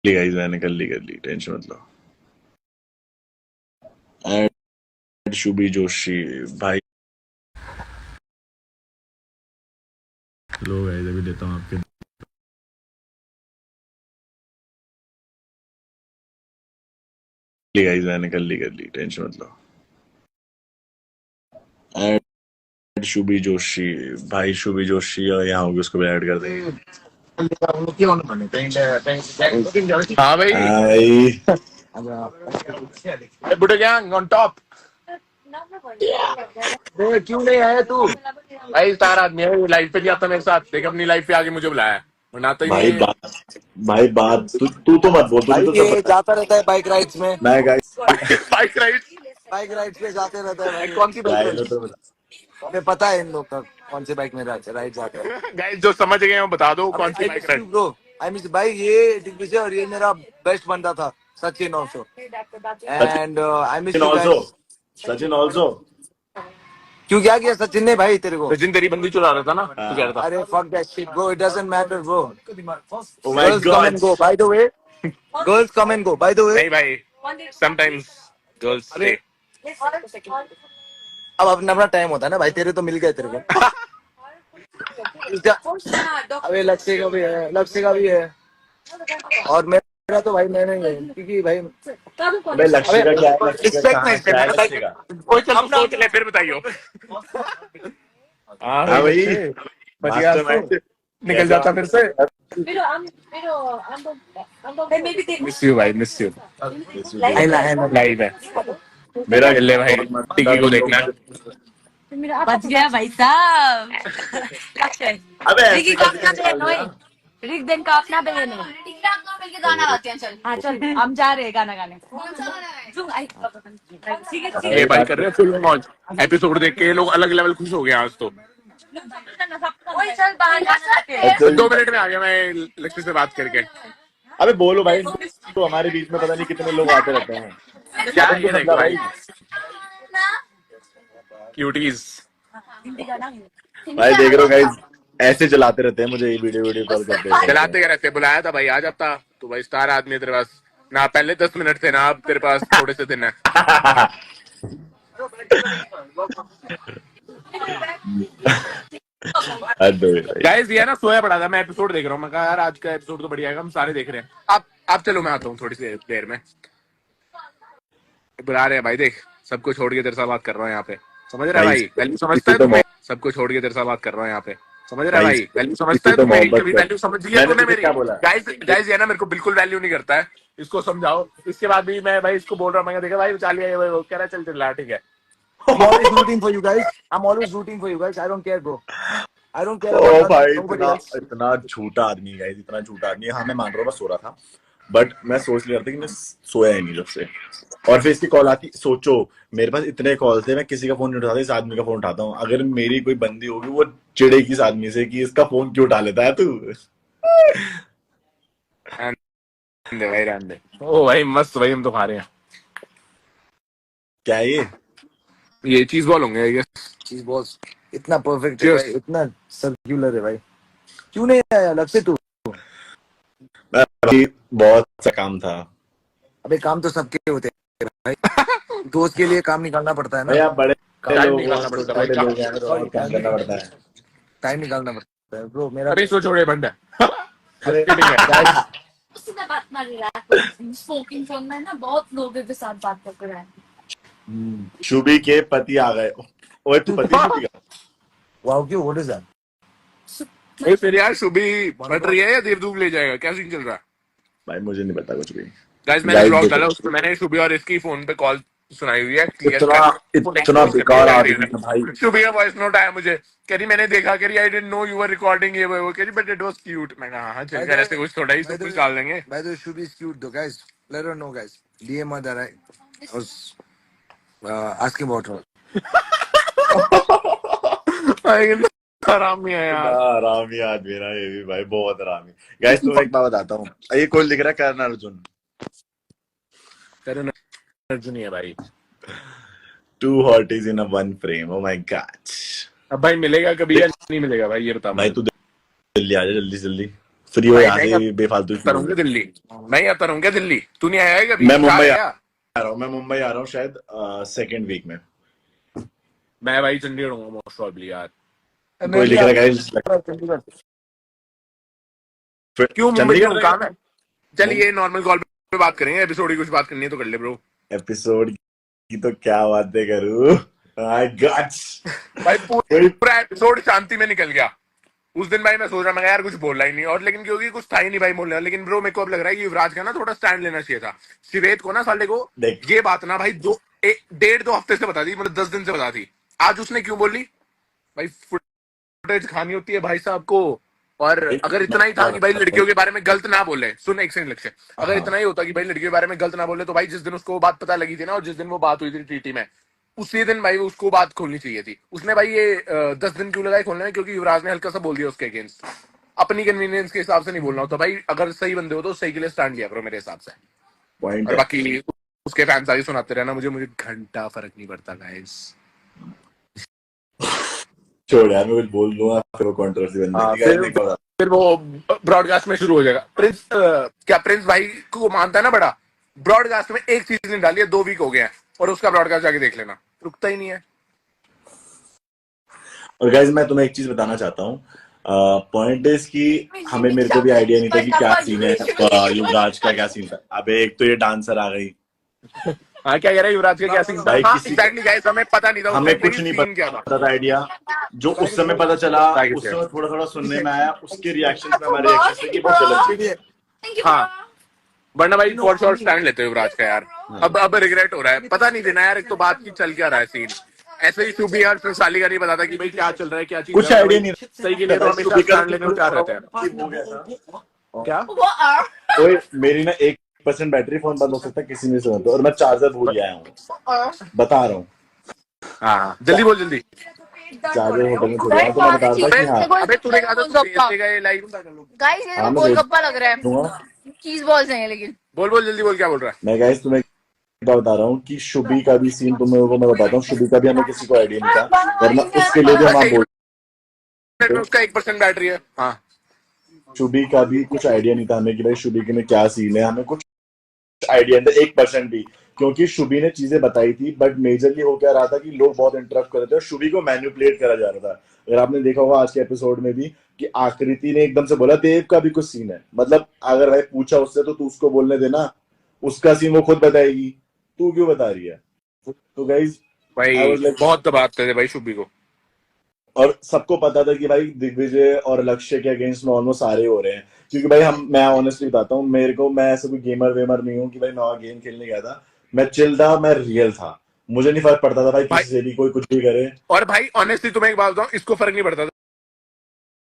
Guys मैंने कर ली tension मत लो। एंड शुभी जोशी भाई। लो गाइस अभी देता हूँ आपके। गाइस मैंने कर ली टेंशन मत लो। एंड शुभी जोशी भाई, शुभी जोशी और यहाँ होगी उसको भी ऐड कर देंगे। हाँ भाई, भाई बुढ़े गैंग ऑन टॉप। क्यों नहीं आया तू? भाई स्टार आदमी है, लाइफ पे नहीं आता मेरे साथ। देख अपनी लाइफ पे आगे मुझे बुलाया है, वरना आता ही भाई नहीं है। बात भाई बात तू तो मत बोल, तुझे भाई तो सब ये पता जाता रहता है बाइक राइड्स में। है। मैं guys bike ride? Bike rides पे जाते रहता है भाई। कौन सी बाइक गाइस राइड? तो बता। हमें पता है इन लोग का कौन से बाइक में राइड जाते हैं। गाइस जो समझ गए वो बता दो कौन सी आई bike miss you ride. Bro, I miss भाई। ये दिग्विजय और ये मेरा बेस्ट बंदा था, Sachin also. And I miss Sachin you also, guys. Sachin also. क्यों क्या किया सचिन ने भाई तेरे को? सचिन तेरी बंदी चुरा रहा था ना, तू कह रहा था। अरे fuck that shit bro, it doesn't matter bro. Oh my girls come God. And go by the way. Girls come and go by the way. नहीं भाई, समटाइम्स गर्ल्स अरे स्टे। अब अपना अपना टाइम होता है ना भाई, तेरे तो मिल गए तेरे को। अबे लक्ष्य का भी है, लक्ष्य का भी है, और मेरा तो भाई मैंने ही है, क्योंकि भाई अबे लक्ष्य का क्या है, अबे लक्ष्य का रिस्पेक्ट कहाँ क्या है लक्ष्य का। कोई चल, तू सोच ले फिर बताइयो। हाँ हाँ भाई, भाई लक्ष्य बच गया आज तो, मास्टरमाइंड निकल कैसे जाता बात फिर करते से। हैं। मिस यू भाई, मिस यू। आई ना लाइव है मेरा ले भाई, बहुत मन था टिकी को तुम देखना लोग। है। बच गया भाई साहब। लक्ष्य अबे रिकी ऐसे का कैसे अपना निकाल बहन दिया। है, रिक दिन का अपना बहन है। मिलके गाना गाते हैं, चल। हाँ चल, हम जा रहे हैं गाना गाने। कौन सा गाना है? ठीक है ठीक ये है। भाई कर रहे हैं फुल मौज। एपिसोड देख के ये लोग अलग लेवल खुश हो गए आज तो। ओए चल बाहर गाना गाते हैं। अच्छा 2 मिनट में आ गया मैं लक्ष्य से बात करके। अबे बोलो भाई, तो हमारे बीच में पता नहीं कितने लोग आते रहते हैं। क्या तुम तो ये समझा देखो भाई, भाई। क्यूटीज। हिंदी गाना। भाई देख रहे हो गाइस, ऐसे चलाते रहते हैं मुझे वीडियो वीडियो कॉल करते रहते चलाते क्या रहते, बुलाया था भाई आ जाता। तो भाई स्टार आदमी है तेरे पास ना, पहले 10 मिनट थे ना, अब तेरे पास थोड़े से दिन है। हैं। हद हो गई भाई। गाइस ये ना सोया पड़ा था, मैं एपिसोड देख रहा हूँ। मैं कहा यार आज का एपिसोड तो बढ़िया है, हम सारे देख रहे हैं। आप चलो मैं आता हूँ थोड़ी सी देर में। बुला रहे हैं भाई, देख सबको छोड़ के तेरे साथ बात कर रहा हूँ यहाँ पे। समझ रहा है भाई भाई, वैल्यू समझता इसे है तो तू मेरी? सबको छोड़ के तेरे साथ बात कर रहा हूँ यहाँ पे। समझ रहा है भाई भाई, वैल्यू समझता इसे है तो तू मेरी? मोहब्बत कभी कर। वैल्यू समझी है मैंने तूने तुझे मेरी? क्या बोला। गाइस गाइस ये ना मेरे को बिल्कुल वैल्यू नहीं करता है, इसको समझाओ। इसके बाद भी मैं भाई इसको बोल रहा हूँ, मैं देखा भाई चालिया ये वो कह रहा है, चल चल ला ठीक है। I'm always rooting for you guys. I'm always rooting for you guys. I don't care, bro. I don't care about ओ भाई nobody इतना else. इतना झूठा आदमी गाइस, इतना झूठा आदमी। हाँ मैं मान रहा हूँ मैं सो रहा था, बट मैं सोच लिया था कि मैं सोया ही नहीं जब से। और फिर इसकी कॉल आती, सोचो मेरे पास इतने कॉल थे, मैं किसी का फोन नहीं उठाता, इस आदमी का फोन उठाता हूँ। अगर मेरी कोई बंदी होगी वो चिड़ेगी इस आदमी से कि इसका फोन क्यों उठा लेता है तू। रहने दे भाई, रहने दे। ओ भाई मस्त भाई, हम तो खा रहे हैं। क्या है ये चीज बॉल होंगे ये। चीज बॉल्स इतना परफेक्ट है Cheers. भाई, इतना सर्कुलर है भाई। क्यों नहीं आया लक्ष्य तू? मैं अभी बहुत सा काम था। अबे काम तो सबके होते हैं भाई, दोस्त के लिए काम निकालना पड़ता है भाई ना। आप बड़े टाइम लोग हो, निकालना तो पड़ता है भाई, बड़े लोग हैं तो और काम करना पड़ता है। टाइम निकालना पड़ता है ब्रो मेरा। अरे इसको छोड़े बंद है। अरे किडिंग है। गाइस उससे मैं बात ना रिलैक्स स्पोकिंग फोन में ना बहुत लोगों के साथ बात कर रहा है। शुभी के पति आ गए। ओए तू पति शुभी का। वाओ क्यों, व्हाट इज दैट? भाई फिर यार शुभी बट रही है या देव दूब ले जाएगा, क्या सीन चल रहा है? भाई मुझे नहीं पता कुछ भी। गाइस मैंने गाइस ब्लॉग डाला, देखो, उसमें मैंने शुभी और इसकी फोन पे कॉल सुनाई हुई है, क्लियर इतना कर इतना एक्सपोज कर दिया बेकार क्या आदमी क्लियर है भाई। है। शुभी का वॉइस नोट आया मुझे, कह रही मैंने देखा, कह रही I didn't know you were recording ये वो, कह रही बट इट वाज क्यूट। मैं कहा हाँ चल कर, ऐसे कुछ थोड़ा ही सब कुछ डाल देंगे। By the way, Shubhi is cute though, guys. Let her know, guys. DM her that I was asking about her. हरामी है इतना यार। हरामी आदमी ना ये भी भाई, बहुत हरामी। गाइस तो एक बात बताता हूँ, ये कोई लिख रहा है करण अर्जुन। करण अर्जुन ही है भाई। Two hotties in a one frame, oh my god. अब भाई मिलेगा कभी या नहीं मिलेगा भाई, ये बता भाई मुझे। तू जल्दी आ जा, जल्दी से जल्दी। फ्री हो भाई यहाँ नहीं, से अब बेफालतू की करूंगा दिल्ली। मैं अब करूंगा दिल्ली। तू नहीं आया है कभी? मैं जा मुंबई रहा है क्या? आ रहा हूँ, मैं मुंबई आ रहा हूँ शायद सेकेंड वीक में। मैं भाई चंडीगढ़ हूँ मोस्ट प्रॉब्ली यार। कोई लिख रहा है चंडीगढ़। क्यों मुंबई चंडीगढ़ क्यों काम है? चलिए नॉर्मल कॉल पे बात करेंगे, एपिसोड की कुछ बात करनी है तो कर ले ब्रो। एपिसोड की तो क्या बातें करूँ। आई गॉट भाई पूरा एपिसोड शांति में निकल गया। उस दिन भाई मैं सोच रहा मैं यार कुछ बोला ही नहीं, और लेकिन क्योंकि कुछ था ही नहीं भाई बोलने वाला। लेकिन ब्रो मेरे को अब लग रहा है कि युवराज का ना थोड़ा स्टैंड लेना चाहिए था। शिवेत को ना साले को देख ये बात ना भाई 1.5-2 हफ्ते से बता दी, मतलब 10 दिन से बता दी। आज उसने क्यों बोली? भाई फुटेज खानी होती है भाई साहब को। और अगर इतना ही था कि भाई लड़कियों के बारे में गलत ना बोले, सुन एक सेकंड लक्ष्य, अगर इतना ही होता कि भाई लड़कियों के बारे में गलत ना बोले, तो भाई जिस दिन उसको बात पता लगी थी ना, और जिस दिन वो बात हुई थी टीटी में, उसी दिन भाई उसको बात खोलनी चाहिए थी। उसने भाई ये 10 दिन क्यों लगाए खोलने में? क्योंकि युवराज ने हल्का सा बोल दिया उसके अगेंस्ट। अपनी कन्वीनियंस के हिसाब से नहीं बोलना होता भाई। अगर सही बंदे हो तो सही के लिए स्टैंड लिया करो मेरे हिसाब से। पॉइंट और है। बाकी उसके फैंस आगे सुनाते रहना, मुझे घंटा फर्क नहीं पड़ता गाइस। छोड़ यार, मैं कुछ बोल दूंगा फिर वो कंट्रोवर्सी बन जाएगी। फिर नहीं पता। फिर वो ब्रॉडकास्ट में शुरू हो जाएगा। प्रिंस क्या प्रिंस भाई को मानता है ना बड़ा? ब्रॉडकास्ट में एक चीज नहीं डाली है, 2 वीक हो गया है, और उसका ब्रॉडकास्ट जाके देख लेना, रुकता ही नहीं है। और गाइज मैं तुम्हें एक चीज बताना चाहता हूँ। पॉइंट इज कि हमें मेरे को भी आइडिया नहीं था कि क्या सीन है युवराज का, क्या सीन था। अबे एक तो ये डांसर आ गई। हाँ क्या कह रहा है युवराज का क्या सीन था? भाई हाँ किसी एग्जैक्टली गाइस, हमें पता नहीं था हमें कुछ नहीं सीन क्या था। पता था आइडिया। जो उस समय पता चला, Thank you, उस समय थोड़ा थोड़ा सुनने में आया, उसके रिएक्शन में हमारे रिएक्शन थे कि बहुत गलत चीज है। हाँ वरना भाई फॉर श्योर स्टैंड लेते हो युवराज का यार। अब रिग्रेट हो रहा है, पता नहीं देना यार। एक तो बात की चल क्या रहा है सीन, ऐसे ही सुबी और फिर साली का नहीं बताता कि भाई क्या चल रहा है, क्या चीज कुछ है। आइडिया नहीं सही के लिए तो हमेशा स्टैंड लेने को तैयार रहते हैं। हो गया था। क्या ओए मेरी ना 1% बैटरी, फोन बंद हो सकता है किसी में से, और मैं चार्जर भूल आया हूँ, बता रहा हूँ। हाँ जल्दी बोल जल्दी। चार्जर होटल में भूल आया, तो मैं बता रहा था कि हाँ। अबे तूने कहा था तू भेजेगा ये लाइव। गाइस ये हाँ, तो मैं गोलगप्पा लग रहा है, दूंगा। चीज बॉल्स हैं लेकिन। बोल जल्दी बोल, क्या बोल रहा है? मैं गाइस तुम्हें बता रहा हूँ कि शुभी का भी सीन तुम्हें को मैं बताता हूँ। शुभी का भी हमें किसी को आइडिया नहीं था, वरना उसके लिए भी हम बोल उसका 1% बैटरी है। हाँ शुभी का भी कुछ आइडिया नहीं था हमें कि भाई शुभी के में क्या सीन है। हमें कुछ आइडिया नहीं था 1% भी, क्योंकि शुभी ने चीजें बताई थी। बट मेजरली हो क्या रहा था कि लोग बहुत इंटरप्ट कर रहे थे और शुभी को मैनिपुलेट करा जा रहा था। अगर आपने देखा होगा आज के एपिसोड में भी कि आकृति ने एकदम से बोला देव का भी कुछ सीन है। मतलब अगर भाई पूछा उससे तो तू उसको बोलने देना, उसका सीन वो खुद बताएगी, तू क्यों बता रही है? तो गाइज भाई बहुत दबाते थे भाई शुभी को। और सबको पता था कि भाई दिग्विजय और लक्ष्य के अगेंस्ट में ऑलमोस्ट सारे हो रहे हैं। क्योंकि भाई मैं ऑनेस्टली बताता हूँ, मैं ऐसा कोई गेमर वेमर नहीं हूँ कि भाई मैं गेम खेलने गया था। मैं चिल था, मैं रियल था। मुझे नहीं फर्क पड़ता था भाई किसी से भी कोई कुछ भी करे। और भाई ऑनेस्टली तुम्हें एक बात बताऊं, इसको फर्क नहीं पड़ता था